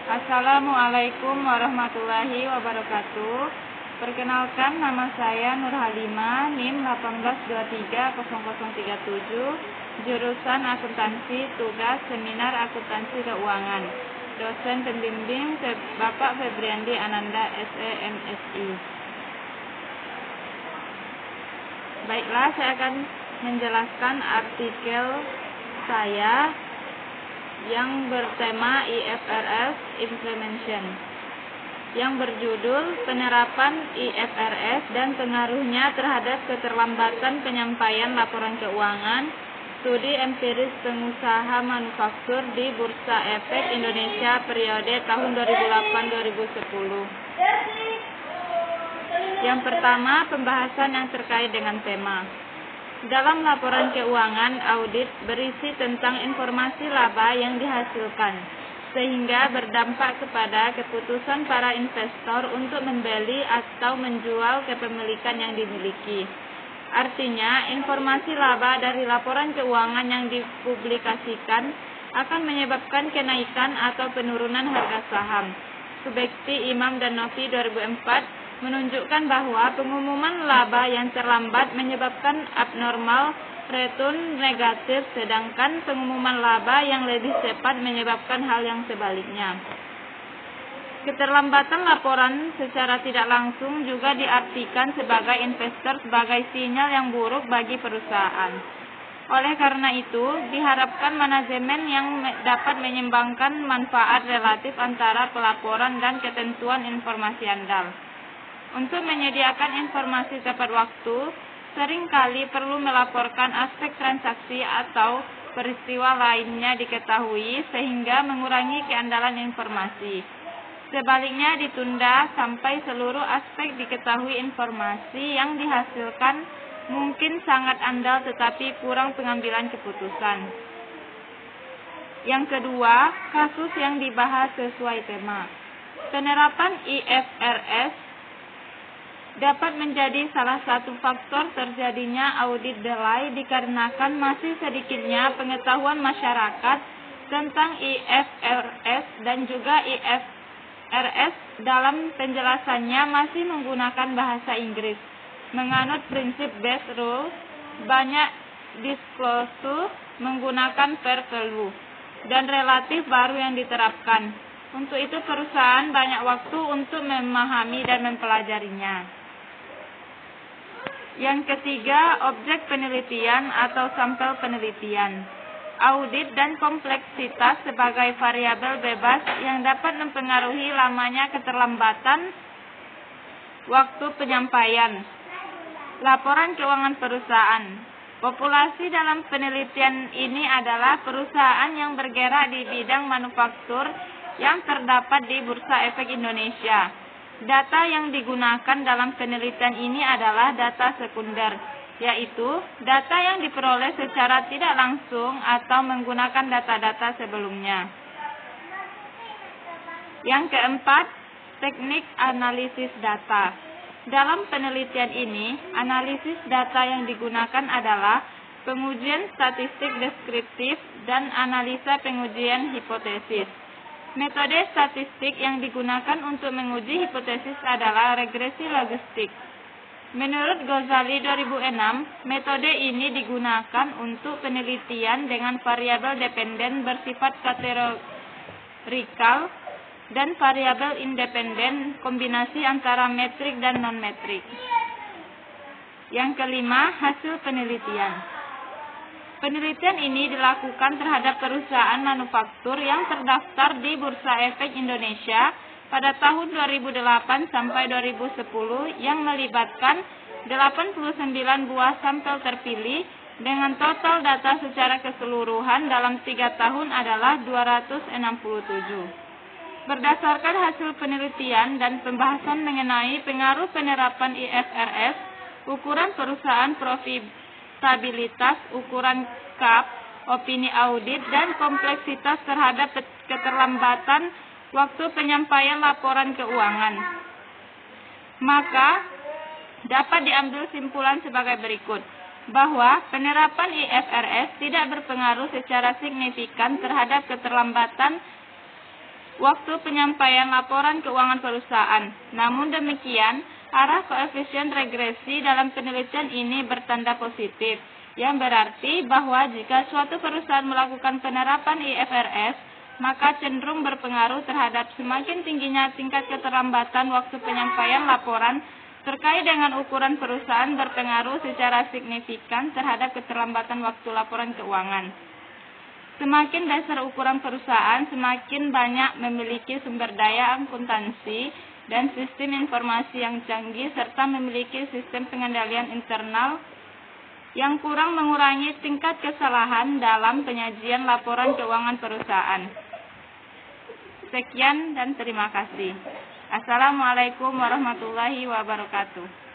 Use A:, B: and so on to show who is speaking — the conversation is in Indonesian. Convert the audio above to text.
A: Assalamualaikum warahmatullahi wabarakatuh. Perkenalkan, nama saya Nur Halima, NIM 1823037, jurusan akuntansi, tugas seminar akuntansi keuangan. Dosen pembimbing Bapak Febriandi Ananda, SE, MSI. Baiklah, saya akan menjelaskan artikel saya yang bertema IFRS Implementation, yang berjudul Penerapan IFRS dan Pengaruhnya Terhadap Keterlambatan Penyampaian Laporan Keuangan, Studi Empiris Pengusaha Manufaktur di Bursa Efek Indonesia periode tahun 2008-2010. Yang pertama, pembahasan yang terkait dengan tema. Dalam laporan keuangan, audit berisi tentang informasi laba yang dihasilkan, sehingga berdampak kepada keputusan para investor untuk membeli atau menjual kepemilikan yang dimiliki. Artinya, informasi laba dari laporan keuangan yang dipublikasikan akan menyebabkan kenaikan atau penurunan harga saham. Subekti Imam dan Novi 2004 menunjukkan bahwa pengumuman laba yang terlambat menyebabkan abnormal return negatif, sedangkan pengumuman laba yang lebih cepat menyebabkan hal yang sebaliknya. Keterlambatan laporan secara tidak langsung juga diartikan sebagai investor sebagai sinyal yang buruk bagi perusahaan. Oleh karena itu, diharapkan manajemen yang dapat menyeimbangkan manfaat relatif antara pelaporan dan ketentuan informasi andal. Untuk menyediakan informasi tepat waktu, seringkali perlu melaporkan aspek transaksi atau peristiwa lainnya diketahui sehingga mengurangi keandalan informasi. Sebaliknya ditunda sampai seluruh aspek diketahui. Informasi yang dihasilkan mungkin sangat andal tetapi kurang pengambilan keputusan. Yang kedua, kasus yang dibahas sesuai tema. Penerapan IFRS dapat menjadi salah satu faktor terjadinya audit delay dikarenakan masih sedikitnya pengetahuan masyarakat tentang IFRS dan juga IFRS dalam penjelasannya masih menggunakan bahasa Inggris. Menganut prinsip base rule, banyak disclosure menggunakan per value dan relatif baru yang diterapkan. Untuk itu perusahaan banyak waktu untuk memahami dan mempelajarinya. Yang ketiga, objek penelitian atau sampel penelitian. Audit dan kompleksitas sebagai variabel bebas yang dapat mempengaruhi lamanya keterlambatan waktu penyampaian laporan keuangan perusahaan. Populasi dalam penelitian ini adalah perusahaan yang bergerak di bidang manufaktur yang terdapat di Bursa Efek Indonesia. Data yang digunakan dalam penelitian ini adalah data sekunder, yaitu data yang diperoleh secara tidak langsung atau menggunakan data-data sebelumnya. Yang keempat, teknik analisis data. Dalam penelitian ini, analisis data yang digunakan adalah pengujian statistik deskriptif dan analisa pengujian hipotesis. Metode statistik yang digunakan untuk menguji hipotesis adalah regresi logistik. Menurut Ghazali 2006, metode ini digunakan untuk penelitian dengan variabel dependen bersifat kategorikal dan variabel independen kombinasi antara metrik dan non-metrik. Yang kelima, hasil penelitian. Penelitian ini dilakukan terhadap perusahaan manufaktur yang terdaftar di Bursa Efek Indonesia pada tahun 2008 sampai 2010 yang melibatkan 89 buah sampel terpilih dengan total data secara keseluruhan dalam 3 tahun adalah 267. Berdasarkan hasil penelitian dan pembahasan mengenai pengaruh penerapan IFRS, ukuran perusahaan profitabilitas, ukuran CAP, opini audit, dan kompleksitas terhadap keterlambatan waktu penyampaian laporan keuangan, maka dapat diambil simpulan sebagai berikut, bahwa penerapan IFRS tidak berpengaruh secara signifikan terhadap keterlambatan waktu penyampaian laporan keuangan perusahaan. Namun demikian, arah koefisien regresi dalam penelitian ini bertanda positif, yang berarti bahwa jika suatu perusahaan melakukan penerapan IFRS, maka cenderung berpengaruh terhadap semakin tingginya tingkat keterlambatan waktu penyampaian laporan terkait dengan ukuran perusahaan berpengaruh secara signifikan terhadap keterlambatan waktu laporan keuangan. Semakin besar ukuran perusahaan, semakin banyak memiliki sumber daya akuntansi dan sistem informasi yang canggih serta memiliki sistem pengendalian internal yang kurang mengurangi tingkat kesalahan dalam penyajian laporan keuangan perusahaan. Sekian dan terima kasih. Assalamualaikum warahmatullahi wabarakatuh.